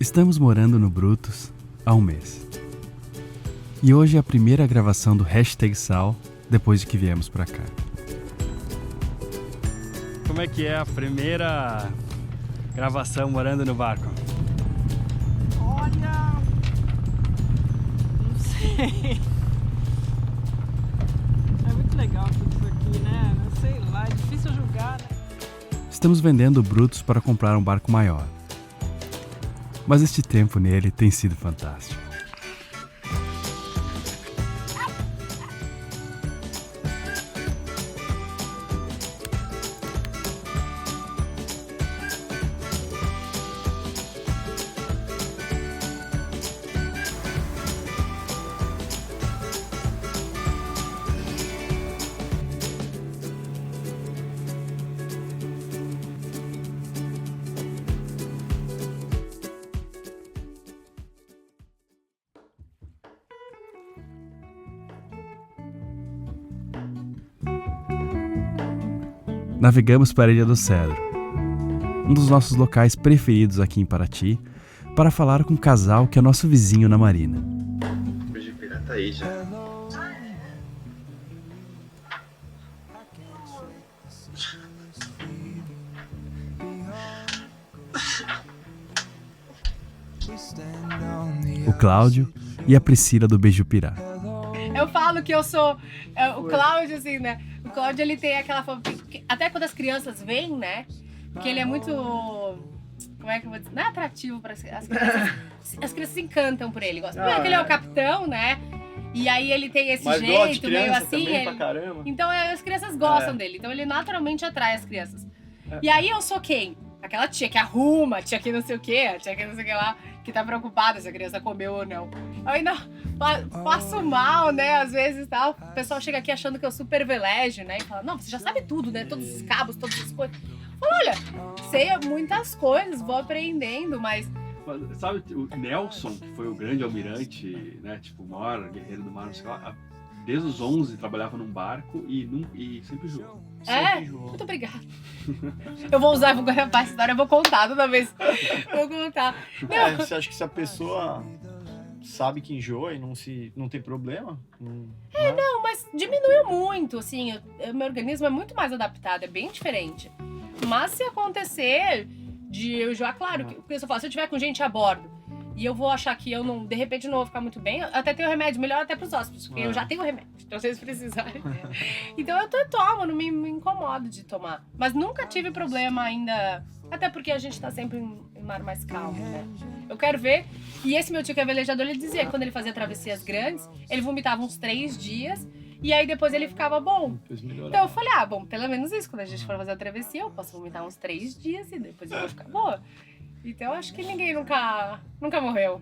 Estamos morando no Brutus há um mês. E hoje é a primeira gravação do #Sal depois de que viemos pra cá. Como é que é a primeira gravação morando no barco? Olha... não sei... É muito legal tudo isso aqui, né? Não sei lá, é difícil julgar, né? Estamos vendendo o Brutus para comprar um barco maior. Mas este tempo nele tem sido fantástico. Navegamos para a Ilha do Cedro, um dos nossos locais preferidos aqui em Paraty, para falar com um casal que é nosso vizinho na marina. O Beijo Pirata tá aí já. O Cláudio e a Priscila do Beijo Pirá. Eu falo que eu sou o Cláudio, assim, né? O Cláudio, ele tem aquela fama... Até quando as crianças vêm, né? Porque ele é muito... Como é que eu vou dizer? Não é atrativo para as crianças. As crianças se encantam por ele. Gostam. Porque ele é o capitão, né? E aí ele tem esse jeito, meio assim. Pra caramba. Então as crianças gostam dele. Então ele naturalmente atrai as crianças. E aí eu sou quem? Aquela tia que arruma, a tia que não sei o quê, a tia que não sei o que lá, que tá preocupada se a criança comeu ou não. Eu ainda passo mal, né, às vezes tal. O pessoal chega aqui achando que eu super velejo, né, e fala, não, você já sabe tudo, né, todos os cabos, todas as coisas. Eu falo, olha, sei muitas coisas, vou aprendendo, mas... Sabe, o Nelson, que foi o grande almirante, né, tipo, o maior guerreiro do mar, não sei lá, desde os 11 trabalhava num barco e sempre jogou. Muito obrigada. Eu vou usar, vou gravar essa história, eu vou contar toda vez. Vou contar. Você acha que se a pessoa sabe que enjoa e não tem problema? Não, mas diminuiu muito, assim, meu organismo é muito mais adaptado, é bem diferente. Mas se acontecer de eu enjoar, claro, porque se eu tiver com gente a bordo e eu vou achar que eu não, de repente não vou ficar muito bem, eu até tenho remédio, melhor até pros hóspedes, porque eu já tenho remédio, então se vocês precisarem. Então eu tomo, não me incomodo de tomar. Mas nunca tive problema ainda, até porque a gente tá sempre em mar mais calmo, né? Eu quero ver, e esse meu tio que é velejador, ele dizia que quando ele fazia travessias grandes, ele vomitava uns 3 dias, e aí depois ele ficava bom. Então eu falei, bom, pelo menos isso, quando a gente for fazer a travessia, eu posso vomitar uns 3 dias e depois eu vou ficar boa. Então eu acho que ninguém nunca morreu,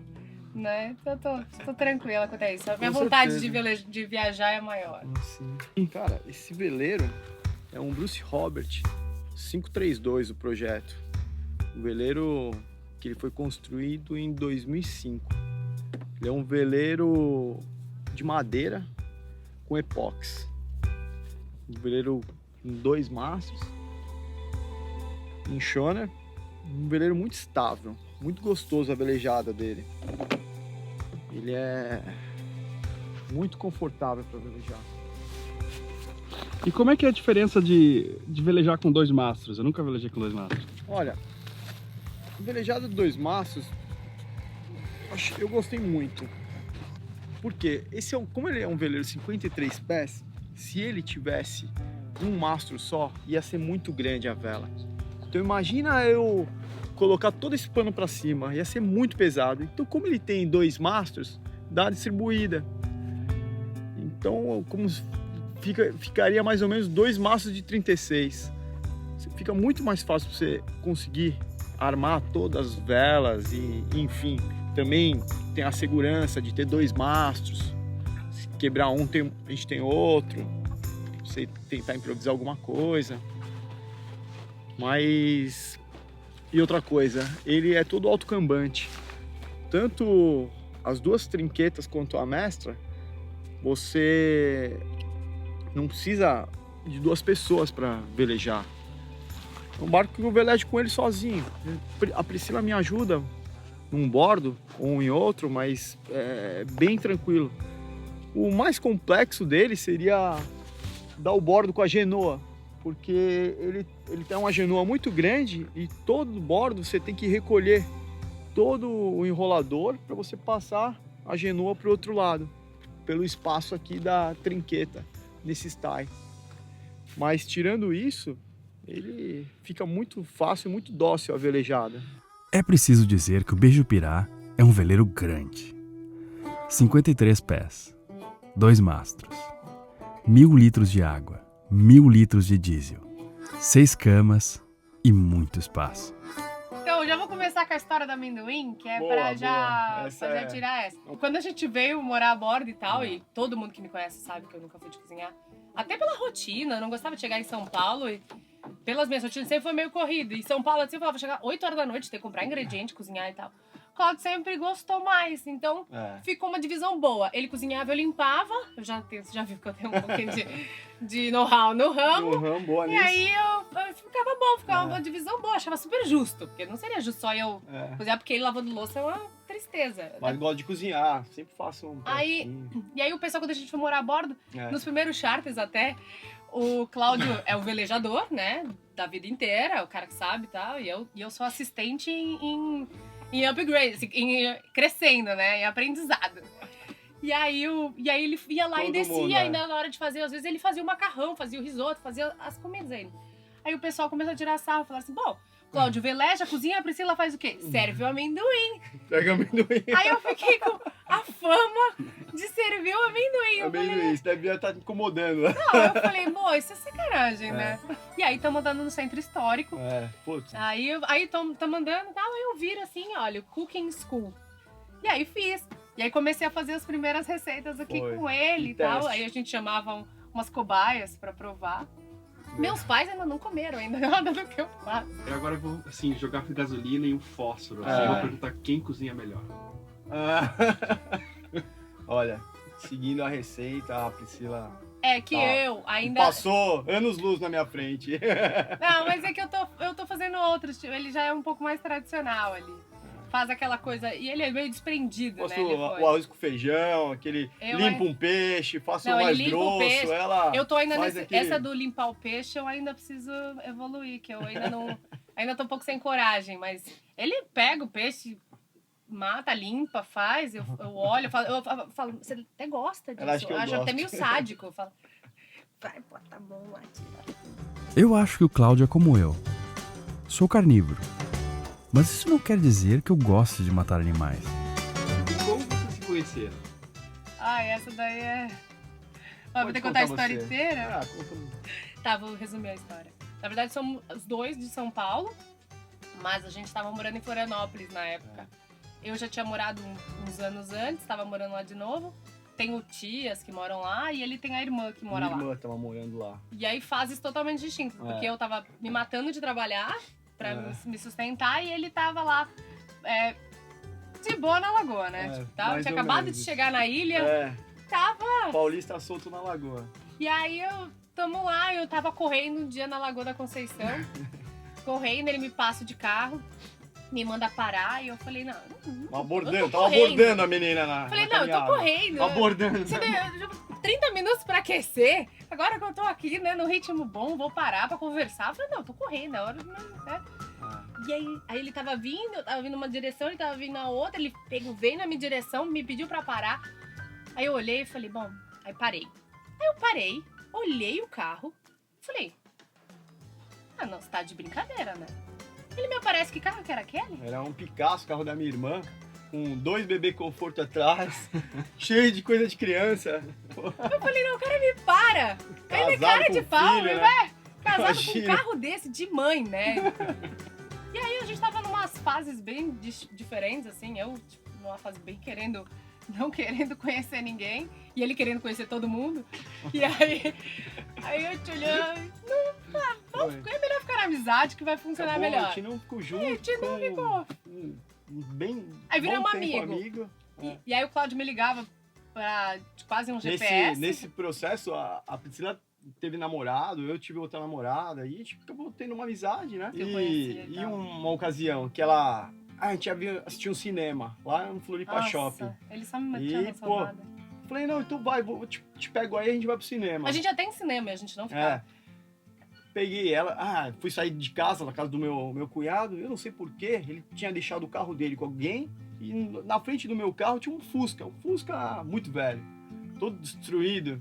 né? Então eu tô tranquila quanto a isso. A minha vontade de viajar é maior. Sim. Cara, esse veleiro é um Bruce Robert 532, o projeto. Um veleiro que ele foi construído em 2005. Ele é um veleiro de madeira com epóxi. Um veleiro com 2 mastros, em Schoner. Um veleiro muito estável, muito gostoso a velejada dele. Ele é muito confortável para velejar. E como é que é a diferença de velejar com 2 mastros? Eu nunca velejei com 2 mastros. Olha, velejada de 2 mastros, eu gostei muito. Porque como ele é um veleiro 53 pés, se ele tivesse um mastro só, ia ser muito grande a vela. Então imagina eu colocar todo esse pano para cima, ia ser muito pesado. Então como ele tem 2 mastros, dá uma distribuída. Então ficaria mais ou menos 2 mastros de 36. Fica muito mais fácil para você conseguir armar todas as velas e enfim. Também tem a segurança de ter 2 mastros. Se quebrar um, a gente tem outro. Você tentar improvisar alguma coisa. Mas... E outra coisa, ele é todo autocambante. Tanto as 2 trinquetas quanto a mestra, você não precisa de 2 pessoas para velejar. É um barco que eu velejo com ele sozinho. A Priscila me ajuda num bordo ou em outro, mas é bem tranquilo. O mais complexo dele seria dar o bordo com a genoa, porque ele tem uma genoa muito grande e todo o bordo você tem que recolher todo o enrolador para você passar a genoa para o outro lado, pelo espaço aqui da trinqueta, nesse style. Mas tirando isso, ele fica muito fácil, muito dócil a velejada. É preciso dizer que o Beijupirá é um veleiro grande. 53 pés, 2 mastros, 1.000 litros de água, 1.000 litros de diesel, 6 camas e muito espaço. Então, já vou começar com a história do amendoim, que é Boa, pra já boa. tirar essa. Quando a gente veio morar a bordo e tal, e todo mundo que me conhece sabe que eu nunca fui de cozinhar, até pela rotina, eu não gostava de chegar em São Paulo e pelas minhas rotinas sempre foi meio corrido. Em São Paulo, assim, eu falava, chegar 8 horas da noite, ter que comprar ingrediente, cozinhar e tal. O Claudio sempre gostou mais, então ficou uma divisão boa. Ele cozinhava, eu limpava. Já viu que eu tenho um pouquinho de know-how no ramo. Boa E nisso. aí eu ficava bom, ficava uma divisão boa, achava super justo. Porque não seria justo só eu cozinhar, porque ele lavando louça é uma tristeza. Mas gosto de cozinhar, sempre faço um E aí o pessoal, quando a gente foi morar a bordo, nos primeiros charters até, o Cláudio é o velejador, né, da vida inteira, o cara que sabe e tal, e eu sou assistente em upgrade, assim, crescendo, né, em aprendizado. E aí ele ia lá e descia, e na hora de fazer, às vezes ele fazia o macarrão, fazia o risoto, fazia as comidas aí. Aí o pessoal começou a tirar sarro, falar assim, bom, Cláudio veleja, cozinha, a Priscila faz o quê? Serve o amendoim. Pega amendoim. Aí eu fiquei com a fama de servir o amendoim. Eu falei, Isso deve estar te incomodando. não, eu falei, pô, isso é sacanagem, né? E aí estamos andando no centro histórico. Putz. Aí estamos andando e tal, aí eu viro assim, olha, Cooking School. E aí fiz. E aí comecei a fazer as primeiras receitas aqui com ele e tal. Aí a gente chamava umas cobaias pra provar. Meus pais ainda não comeram nada do que eu faço. Eu agora vou, assim, jogar gasolina e um fósforo. Assim, vou perguntar quem cozinha melhor. Olha, seguindo a receita, a Priscila É que eu ainda... passou anos-luz na minha frente. Não, mas é que eu tô fazendo outros. Tipo, ele já é um pouco mais tradicional ali. Faz aquela coisa... E ele é meio desprendido, Faço né? o arroz com feijão, aquele limpa um peixe, faço Não, mais ele limpa o grosso. peixe. Ela Eu tô ainda faz nesse... aquele- Essa do limpar o peixe, eu ainda preciso evoluir, que eu ainda não... Ainda tô um pouco sem coragem, mas ele pega o peixe, mata, limpa, faz, eu olho, eu falo, você até gosta disso? Ela acha que eu acho gosto. até meio sádico. Eu falo, vai, bota a mão lá, tira. Eu acho que o Cláudio é como eu. Sou carnívoro. Mas isso não quer dizer que eu goste de matar animais. Como vocês se conheceram? Ai, essa daí é... Ó, vou Pode ter que contar a contar história você. inteira? Conta. Tá, vou resumir a história. Na verdade, somos os dois de São Paulo, mas a gente tava morando em Florianópolis na época. Eu já tinha morado uns anos antes, tava morando lá de novo. Tenho tias que moram lá e ele tem a irmã que mora Minha lá. irmã tava morando lá. E aí fases totalmente distintas, porque eu tava me matando de trabalhar pra me sustentar e ele tava lá de boa na lagoa, né? Tipo, mais tinha ou acabado menos de isso. chegar na ilha, tava... Paulista solto na lagoa. E aí tamo lá, eu tava correndo um dia na Lagoa da Conceição, correndo, ele me passa de carro, me manda parar e eu falei, não Abordando, tô tava correndo. abordando a menina na Falei, na não, eu tô caminhada. correndo. Abordando. Você deu 30 minutos pra aquecer, agora que eu tô aqui, né, no ritmo bom, vou parar pra conversar. Eu falei, não, eu tô correndo, é hora de... Né? E aí ele tava vindo, eu tava vindo numa direção, ele tava vindo na outra, ele veio na minha direção, me pediu pra parar. Aí eu olhei e falei, bom, aí parei. Aí eu parei, olhei o carro, falei, não, você tá de brincadeira, né? Ele me aparece, que carro que era aquele? Era um Picasso, carro da minha irmã, com 2 bebê conforto atrás, cheio de coisa de criança. Eu falei, não, o cara me para. Ele é Casado cara com de pau, filho, ele né? vai casado Imagina. com um carro desse, de mãe, né? E aí a gente tava numas fases bem diferentes, assim, eu, tipo, numa fase bem não querendo conhecer ninguém, e ele querendo conhecer todo mundo. E aí eu te olhando, é melhor ficar na amizade que vai funcionar Acabou, melhor. A gente não ficou junto. A gente não ficou. Bem. Aí viramos bom tempo amigo. E aí o Cláudio me ligava pra quase um Nesse, GPS. nesse processo, a Priscila teve namorado, eu tive outra namorada, e a gente acabou tendo uma amizade, né? Eu conhecia e E tal. uma ocasião que ela a gente ia assistir um cinema lá no Floripa Shopping. Nossa, ele só me meteu E, nessa pô, roda. Falei, não, então vai, te pego aí, a gente vai pro cinema. A gente já tem cinema, a gente não fica. É. Peguei ela, fui sair de casa, na casa do meu cunhado, eu não sei porquê, ele tinha deixado o carro dele com alguém e na frente do meu carro tinha um Fusca muito velho, todo destruído.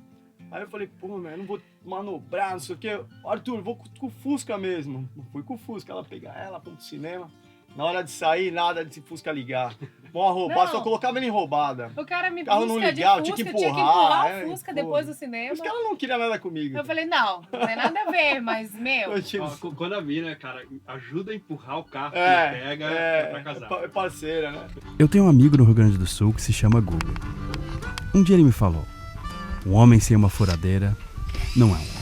Aí eu falei, pô, eu não vou manobrar, não sei o quê. Arthur, vou com o Fusca mesmo. Fui com o Fusca, ela pegar ela, fomos pro cinema. Na hora de sair, nada de Fusca ligar. Bom, roubada, Não. só colocava ele em roubada. O cara me Carro não busca ligava, de tinha que Fusca, empurrar, o Fusca pô. depois do cinema. Os caras não queriam nada comigo. Eu falei, não tem nada a ver, mas, meu... Eu tinha- Ó, quando a mina, cara, ajuda a empurrar o carro que É, ele pega é pra casar. é parceira, né? Eu tenho um amigo no Rio Grande do Sul que se chama Guga. Um dia ele me falou: um homem sem uma furadeira não é um homem.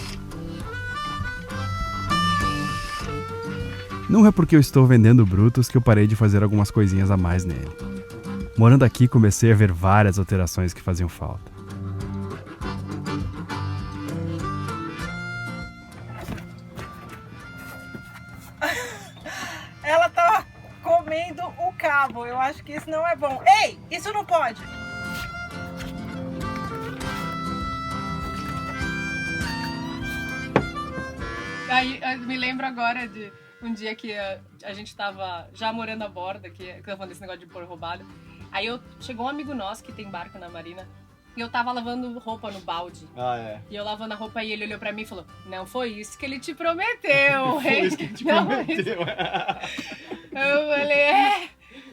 Não é porque eu estou vendendo Brutus que eu parei de fazer algumas coisinhas a mais nele. Morando aqui, comecei a ver várias alterações que faziam falta. Ela tá comendo o cabo. Eu acho que isso não é bom. Ei, isso não pode. Aí eu me lembro agora de um dia que a gente tava já morando a borda, que eu tava falando desse negócio de pôr roubado. Aí chegou um amigo nosso que tem barco na marina, e eu tava lavando roupa no balde. É. E eu lavando a roupa e ele olhou pra mim e falou: não foi isso que ele te prometeu, Foi hein? isso que ele te Não, prometeu. Eu falei,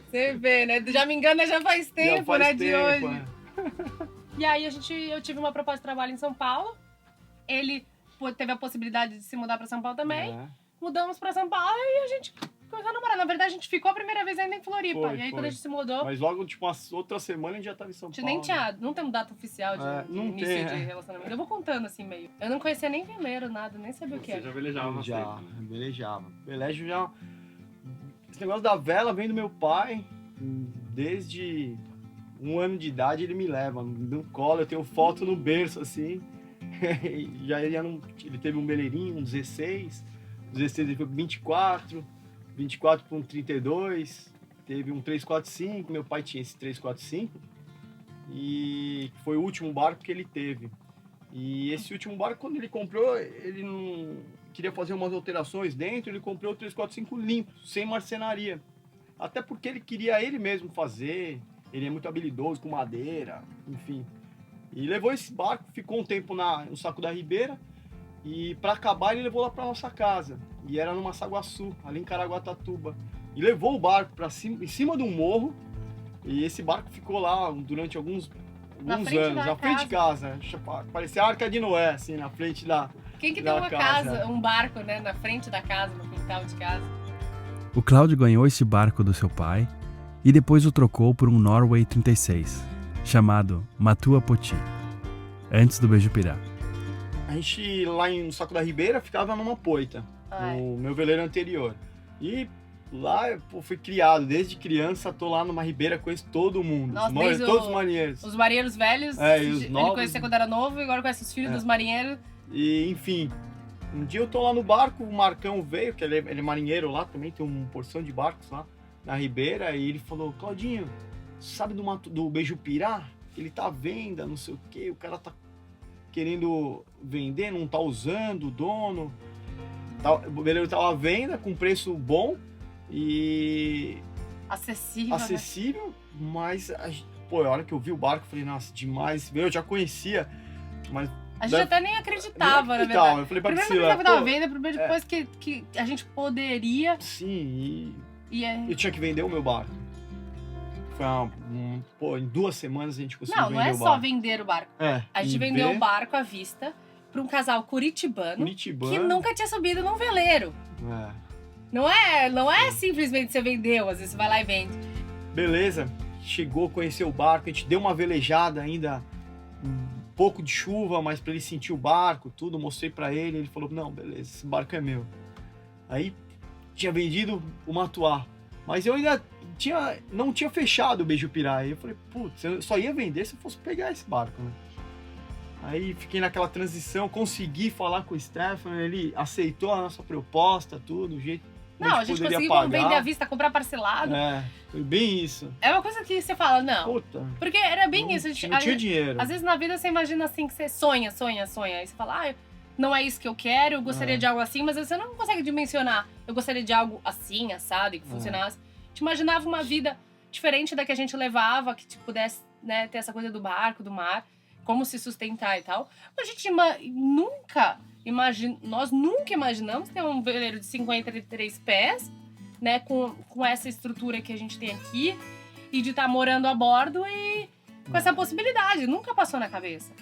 você vê, né? Já me engana já faz tempo, Já faz né? De tempo, hoje. E aí eu tive uma proposta de trabalho em São Paulo. Ele teve a possibilidade de se mudar pra São Paulo também. É. Mudamos pra São Paulo e a gente começou a namorar. Na verdade, a gente ficou a primeira vez ainda em Floripa. Foi, e aí, foi. quando a gente se mudou, Mas logo, tipo, uma outra semana a gente já tava em São a gente Paulo. nem tinha... Não temos data oficial de não início tem, de relacionamento. Eu vou contando assim, meio. Eu não conhecia nem veleiro, nada. Nem sabia o que Você era. já velejava Já, bastante, né? velejava. Velejo já... Esse negócio da vela vem do meu pai. Desde 1 ano de idade ele me leva no colo. Eu tenho foto no berço, assim. Já ele teve um veleirinho, um 16. 16 ele foi pro 24. 24 para um 32. Teve um 345. Meu pai tinha esse 345. E foi o último barco que ele teve. E esse último barco, quando ele comprou, ele não queria fazer umas alterações dentro, ele comprou o 345 limpo, sem marcenaria. Até porque ele queria ele mesmo fazer, ele é muito habilidoso com madeira, enfim. E levou esse barco, ficou um tempo no Saco da Ribeira, e para acabar ele levou lá para nossa casa. E era no Massaguaçu, ali em Caraguatatuba. E levou o barco para cima, em cima de um morro, e esse barco ficou lá durante alguns frente anos, da na frente de casa. Parecia a Arca de Noé, assim, na frente da... Quem que tem da uma casa, um barco, né? Na frente da casa, no quintal de casa. O Cláudio ganhou esse barco do seu pai e depois o trocou por um Norway 36, chamado Matua Poti, antes do Beijo-Pirá. A gente lá no Saco da Ribeira ficava numa poita, Ai. no meu veleiro anterior. E lá eu fui criado, desde criança tô lá numa ribeira, conheço todo mundo, Nossa, desde todos os marinheiros. Os marinheiros velhos, E os ele novos. conhecia quando era novo e agora conhece os filhos dos marinheiros. E enfim, um dia eu tô lá no barco, o Marcão veio, que ele é marinheiro lá também, tem uma porção de barcos lá na ribeira, e ele falou: Claudinho, sabe do Beijo-Pirá? Ele tá à venda, não sei o que, o cara tá querendo vender, não tá usando, o dono. O veleiro tava à venda com preço bom e Acessível. mas pô, a hora que eu vi o barco, eu falei, nossa, demais. Eu já conhecia, mas A gente até nem acreditava, na verdade. Eu falei pra Primeiro Priscila, que tava pô, venda, primeiro depois que a gente poderia. sim, E eu tinha que vender o meu barco. Foi pô, em 2 semanas a gente conseguiu não vender é o só barco. vender o barco. A gente e vendeu ver o barco à vista pra um casal curitibano Curitibano. que nunca tinha subido num veleiro. Não é simplesmente você vendeu, às vezes você vai lá e vende. Beleza, chegou, conheceu o barco, a gente deu uma velejada ainda, um pouco de chuva, mas pra ele sentir o barco, tudo, mostrei pra ele, ele falou, não, beleza, esse barco é meu. Aí tinha vendido o Matuá, mas eu ainda não tinha fechado o Beijo-Pirá, aí eu falei, putz, eu só ia vender se eu fosse pegar esse barco, né? Aí fiquei naquela transição, consegui falar com o Stefano, ele aceitou a nossa proposta, tudo, o jeito Não, a gente poderia conseguiu pagar. vender à vista, comprar parcelado. Foi bem isso. É uma coisa que você fala, não. Puta. Porque era bem isso. Não tinha dinheiro. Às vezes na vida você imagina assim, que você sonha. Aí você fala, não é isso que eu quero, eu gostaria de algo assim, mas você não consegue dimensionar. Eu gostaria de algo assim, assado, e que funcionasse. A gente imaginava uma vida diferente da que a gente levava, que tipo, pudesse, né, ter essa coisa do barco, do mar, como se sustentar e tal. Mas a gente nós nunca imaginamos ter um veleiro de 53 pés, né, com essa estrutura que a gente tem aqui, e de estar morando a bordo e com essa possibilidade. Nunca passou na cabeça.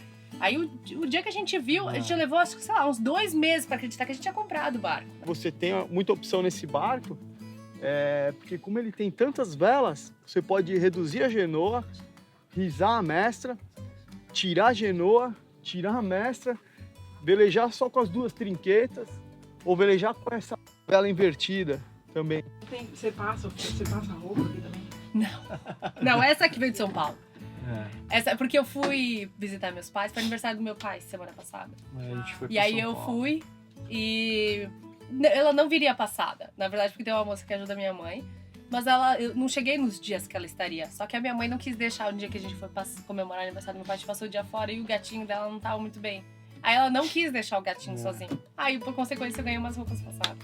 Aí o dia que a gente viu, a gente levou, acho que, sei lá, uns 2 meses pra acreditar que a gente tinha comprado o barco. Você tem muita opção nesse barco, porque como ele tem tantas velas, você pode reduzir a genoa, risar a mestra, tirar a genoa, tirar a mestra, velejar só com as 2 trinquetas, ou velejar com essa vela invertida também. Você passa roupa aqui também? Não, essa aqui veio de São Paulo. Essa, porque eu fui visitar meus pais, foi aniversário do meu pai semana passada. A gente foi E aí eu fui e ela não viria passada. Na verdade, porque tem uma moça que ajuda a minha mãe. Mas eu não cheguei nos dias que ela estaria. Só que a minha mãe não quis deixar o dia que a gente foi comemorar o aniversário do meu pai. A gente passou o dia fora e o gatinho dela não tava muito bem. Aí ela não quis deixar o gatinho sozinho. Aí, por consequência, eu ganhei umas roupas passadas.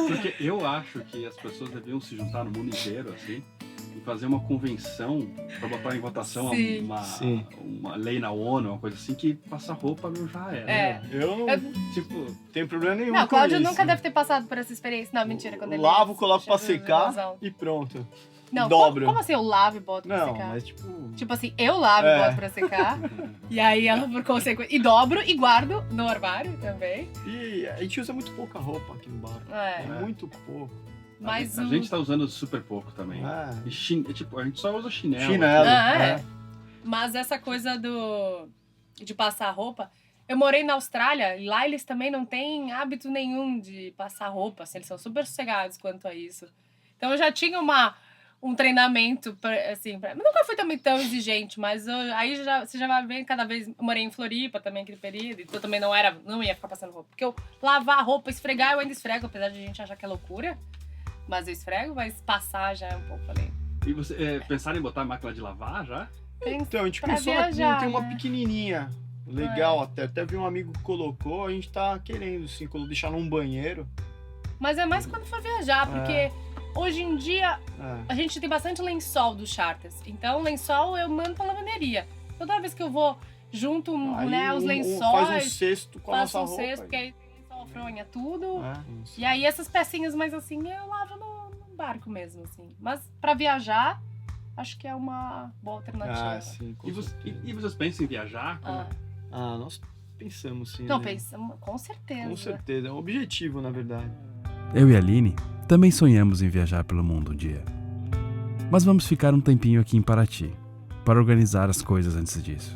Porque eu acho que as pessoas deviam se juntar no mundo inteiro, assim, e fazer uma convenção para botar em votação uma lei na ONU, uma coisa assim, que passar roupa meu já era. Eu não tenho problema nenhum Não, com Cláudio isso. nunca deve ter passado por essa experiência. Não, mentira. Quando ele Lavo, coloco pra chega secar no e pronto. Não, dobro. como assim eu lavo e boto pra Não, secar? mas tipo... Tipo assim, eu lavo e boto pra secar. E aí ela, por consequência... E dobro e guardo no armário também. E a gente usa muito pouca roupa aqui no barco. É. Muito pouco. Mas A gente tá usando super pouco também. E tipo, a gente só usa chinelo. Mas essa coisa de passar roupa... Eu morei na Austrália e lá eles também não têm hábito nenhum de passar roupa. Assim, eles são super sossegados quanto a isso. Então eu já tinha um treinamento, nunca fui também tão exigente, mas você já vai ver cada vez... Eu morei em Floripa também, aquele período, então eu também não ia ficar passando roupa. Porque eu lavar a roupa, esfregar, eu ainda esfrego, apesar de a gente achar que é loucura. Mas eu esfrego, mas passar já é um pouco além. E você pensaram em botar a máquina de lavar já? Então, a gente pra pensou viajar, aqui, tem uma né? pequenininha. Legal, até vi um amigo que colocou, a gente tá querendo, assim, deixar num banheiro. Mas é mais quando for viajar, porque hoje em dia a gente tem bastante lençol dos charters. Então, lençol eu mando pra lavanderia. Toda vez que eu vou junto, né, os lençóis... Faz um cesto com a nossa roupa. Cesto, porque aí tem lençol, fronha, tudo. E aí essas pecinhas mais assim, eu lavo no barco mesmo, assim. Mas pra viajar, acho que é uma boa alternativa. Sim, E vocês pensam em viajar? Nós pensamos sim. Não, né? pensamos, com certeza. Com certeza, é um objetivo, na verdade. Eu e a Aline também sonhamos em viajar pelo mundo um dia. Mas vamos ficar um tempinho aqui em Paraty, para organizar as coisas antes disso.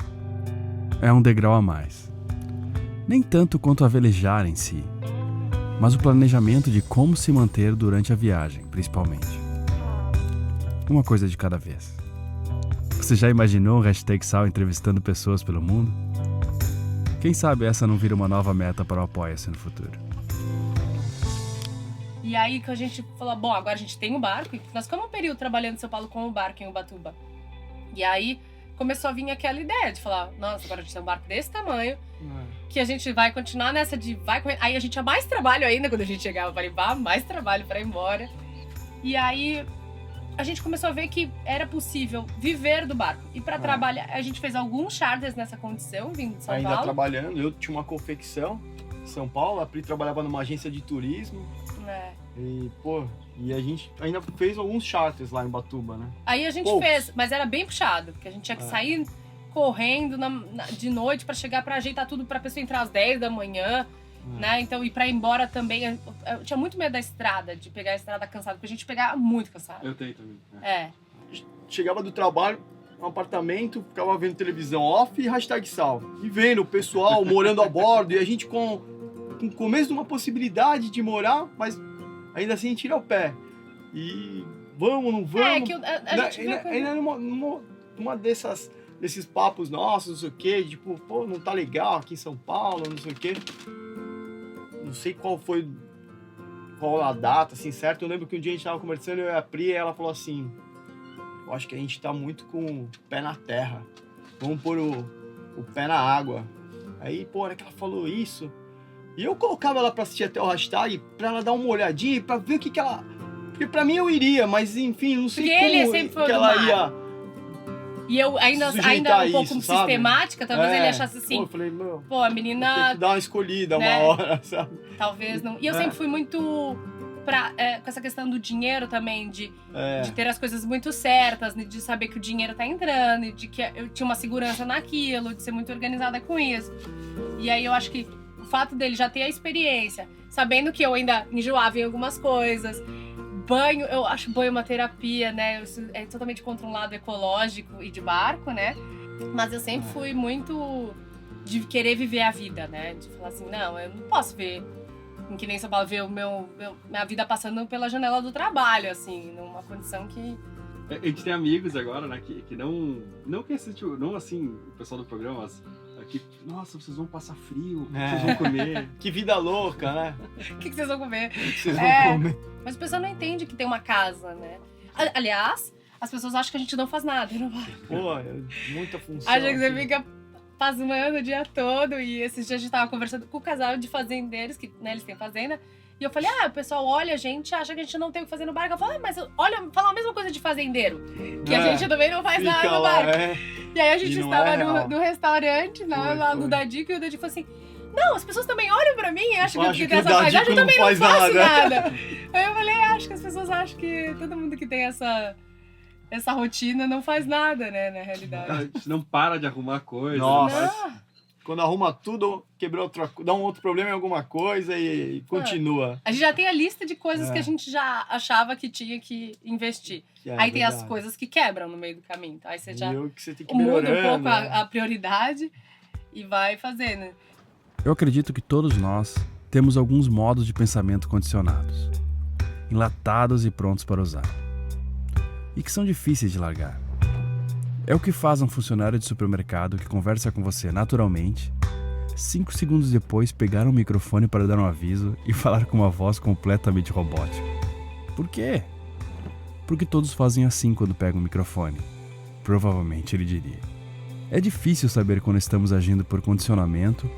É um degrau a mais. Nem tanto quanto a velejar em si, mas o planejamento de como se manter durante a viagem, principalmente. Uma coisa de cada vez. Você já imaginou um #Sal entrevistando pessoas pelo mundo? Quem sabe essa não vira uma nova meta para o Apoia-se no futuro. E aí que a gente falou, bom, agora a gente tem um barco. Nós ficamos um período trabalhando em São Paulo com o barco em Ubatuba. E aí começou a vir aquela ideia de falar, nossa, agora a gente tem um barco desse tamanho, que a gente vai continuar nessa de vai correr. Aí a gente tinha mais trabalho ainda quando a gente chegava para ir mais trabalho para ir embora. E aí a gente começou a ver que era possível viver do barco. E para trabalhar, a gente fez alguns charters nessa condição, vindo de São Paulo. Ainda trabalhando, eu tinha uma confecção em São Paulo, a Pri trabalhava numa agência de turismo. E a gente ainda fez alguns charters lá em Ubatuba, né? Aí a gente fez, mas era bem puxado, porque a gente tinha que sair correndo de noite para chegar, para ajeitar tudo pra pessoa entrar às 10 da manhã. Né? Então, e pra ir embora também, eu tinha muito medo da estrada, de pegar a estrada cansada, porque a gente pegava muito cansado. Eu tenho também. Chegava do trabalho, um apartamento, ficava vendo televisão off e #Sal. E vendo o pessoal morando a bordo, e a gente com o começo de uma possibilidade de morar, mas ainda assim tira o pé. E vamos, não vamos. Que a gente viu ainda numa desses papos nossos, não sei o quê, tipo, pô, não tá legal aqui em São Paulo, não sei o quê. Não sei qual foi qual a data, assim, certo? Eu lembro que um dia a gente tava conversando, eu e a Pri, e ela falou assim, eu acho que a gente tá muito com o pé na terra, vamos pôr o pé na água. Aí, pô, hora que ela falou isso, e eu colocava ela pra assistir até o hashtag, pra ela dar uma olhadinha, pra ver o que ela... Porque pra mim eu iria, mas enfim, não sei Porque como ele sempre foi que do ela mar. ia... E eu ainda sujeitar um pouco isso, sabe? sistemática, talvez ele achasse assim, Pô, eu falei, meu, pô, a tem menina que dar uma escolhida né? uma hora, sabe? talvez não... E eu sempre fui muito com essa questão do dinheiro também, de ter as coisas muito certas, de saber que o dinheiro tá entrando, de que eu tinha uma segurança naquilo, de ser muito organizada com isso. E aí eu acho que o fato dele já ter a experiência, sabendo que eu ainda enjoava em algumas coisas... Banho, eu acho banho uma terapia, né? É totalmente contra um lado ecológico e de barco, né? Mas eu sempre fui muito de querer viver a vida, né? De falar assim, não, eu não posso ver, que nem São Paulo, ver minha vida passando pela janela do trabalho, assim, numa condição que... A gente tem amigos agora, né, que não que assistem, não assim, o pessoal do programa, mas aqui, nossa, vocês vão passar frio, vocês vão comer. Que vida louca, né? O que vocês vão comer? O que vocês vão comer? Mas o pessoal não entende que tem uma casa, né? Aliás, as pessoas acham que a gente não faz nada. Não vai. Pô, é muita função. Acha que você fica pasmando o dia todo. E esses dias a gente tava conversando com o casal de fazendeiros, que né, eles têm fazenda. E eu falei, o pessoal olha a gente, acha que a gente não tem o que fazer no barco. Eu falei, mas olha, fala a mesma coisa de fazendeiro. Que a gente também não faz nada no barco. E aí a gente estava no restaurante, lá no Dadico, e o Dadico falou assim, não, as pessoas também olham pra mim e acham que tem essa paisagem, eu também não faço nada. Aí eu falei, acho que as pessoas acham que todo mundo que tem essa rotina não faz nada, né, na realidade. A gente não para de arrumar coisa. Nossa. Quando arruma tudo, dá um outro problema em alguma coisa e continua. A gente já tem a lista de coisas que a gente já achava que tinha que investir. Aí tem as coisas que quebram no meio do caminho. Então, aí você já você tem que muda um pouco a prioridade e vai fazendo. Eu acredito que todos nós temos alguns modos de pensamento condicionados, enlatados e prontos para usar, e que são difíceis de largar. É o que faz um funcionário de supermercado que conversa com você naturalmente, 5 segundos depois pegar um microfone para dar um aviso e falar com uma voz completamente robótica. Por quê? Porque todos fazem assim quando pegam um microfone. Provavelmente ele diria. É difícil saber quando estamos agindo por condicionamento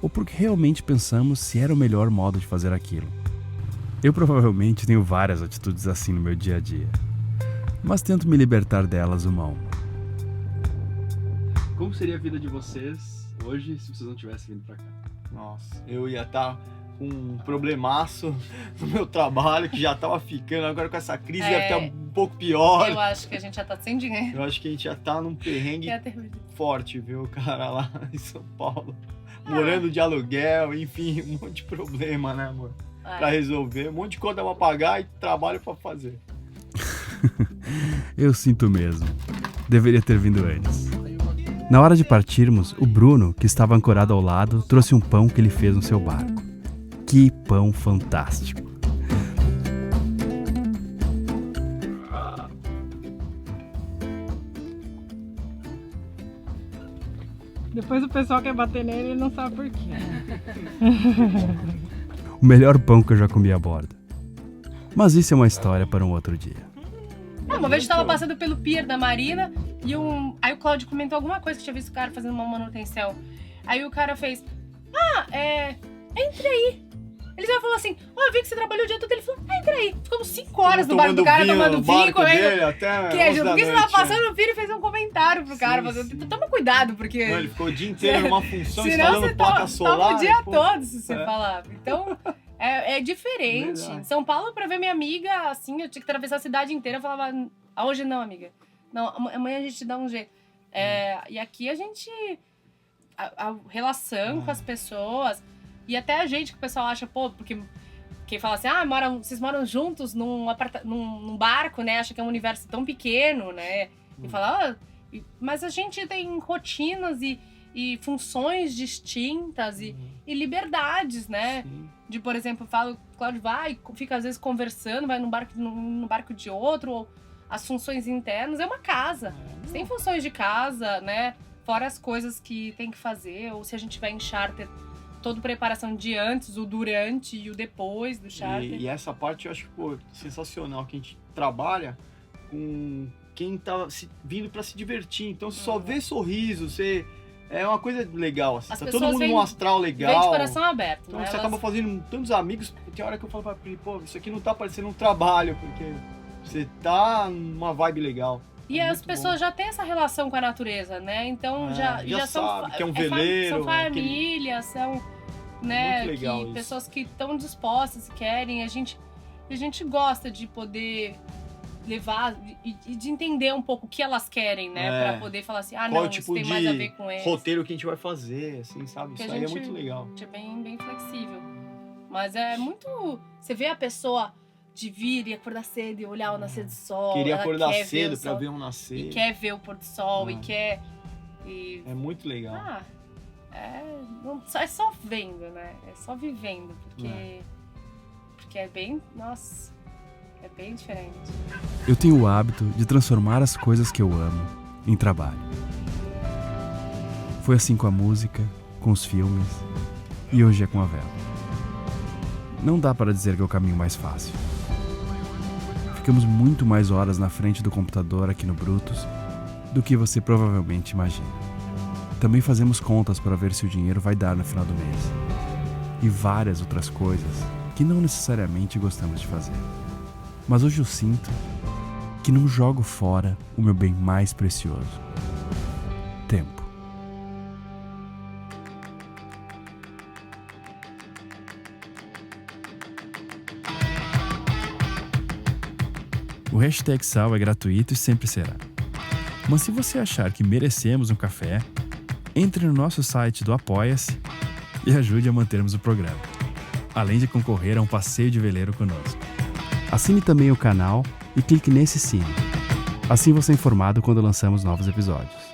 ou porque realmente pensamos se era o melhor modo de fazer aquilo. Eu provavelmente tenho várias atitudes assim no meu dia a dia, mas tento me libertar delas uma a uma. Como seria a vida de vocês hoje se vocês não tivessem vindo pra cá? Nossa, eu ia estar com um problemaço no meu trabalho, que já tava ficando, agora com essa crise deve estar um pouco pior. Eu acho que a gente já tá sem dinheiro. Eu acho que a gente já tá num perrengue forte, viu, cara, lá em São Paulo. Morando de aluguel, enfim, um monte de problema, né, amor? Pra resolver, um monte de conta pra pagar e trabalho pra fazer. Eu sinto mesmo. Deveria ter vindo antes. Na hora de partirmos, o Bruno, que estava ancorado ao lado, trouxe um pão que ele fez no seu barco. Que pão fantástico! Depois o pessoal quer bater nele e ele não sabe por quê. O melhor pão que eu já comi a bordo. Mas isso é uma história para um outro dia. Uma vez eu tava passando pelo pier da Marina e aí o Cláudio comentou alguma coisa que tinha visto o cara fazendo uma manutenção. Aí o cara fez, entre aí. Ele já falou assim, eu vi que você trabalhou o dia todo. Ele falou, entra aí. Ficamos 5 horas no barco do cara, tomando vinho, comendo queijo. Porque você tava passando o pier e fez um comentário pro cara, falando, toma cuidado, porque... Não, ele ficou o dia inteiro numa função, senão instalando placa solar. Toma o dia todo, se você falar. Então... É diferente. Verdade. Em São Paulo, pra ver minha amiga, assim, eu tinha que atravessar a cidade inteira. Eu falava, hoje não, amiga. Não, amanhã a gente dá um jeito. E aqui a gente... A relação com as pessoas... E até a gente que o pessoal acha, porque... Quem fala assim, vocês moram juntos num barco, né? Acha que é um universo tão pequeno, né? E fala, mas a gente tem rotinas e funções distintas e liberdades, né? Sim. De, por exemplo, eu falo, Cláudio fica às vezes conversando, vai num barco de outro, ou as funções internas, é uma casa. Você tem funções de casa, né? Fora as coisas que tem que fazer, ou se a gente vai em charter, toda a preparação de antes, o durante e o depois do charter. E essa parte eu acho, pô, sensacional, que a gente trabalha com quem tá vindo para se divertir. Então você só vê sorriso, é uma coisa legal, assim. As Tá pessoas todo mundo vêm- num astral Vem de legal. coração aberto, Então né? você Elas- acaba fazendo tantos amigos. Tem hora que eu falo pra ele, pô, isso aqui não tá parecendo um trabalho, porque você tá numa vibe legal. E É as muito pessoas já têm essa relação com a natureza, né? Então já são sabe que é um fa- veleiro, são famílias, são, né, Muito legal que isso. pessoas que estão dispostas, querem, a gente gosta de poder levar e de entender um pouco o que elas querem, né, pra poder falar assim, Qual não, o tipo isso tem mais a ver de com eles. roteiro que a gente vai fazer, assim, sabe? Porque Isso a aí é gente- muito legal. A gente é bem flexível. Mas é muito... Você vê a pessoa de vir e acordar cedo e olhar o nascer do sol. Queria ela acordar quer ver cedo o pra sol, ver um nascer. E quer ver o pôr do sol, Ah. e quer... E... É muito legal. É só vendo, né? É só vivendo, porque é bem... Nossa, é bem diferente. Eu tenho o hábito de transformar as coisas que eu amo em trabalho. Foi assim com a música, com os filmes e hoje é com a vela. Não dá para dizer que é o caminho mais fácil. Ficamos muito mais horas na frente do computador aqui no Brutus do que você provavelmente imagina. Também fazemos contas para ver se o dinheiro vai dar no final do mês. E várias outras coisas que não necessariamente gostamos de fazer. Mas hoje eu sinto que não jogo fora o meu bem mais precioso: tempo. O hashtag Sal é gratuito e sempre será. Mas se você achar que merecemos um café, entre no nosso site do Apoia-se e ajude a mantermos o programa, além de concorrer a um passeio de veleiro conosco. Assine também o canal e clique nesse sino. Assim você é informado quando lançamos novos episódios.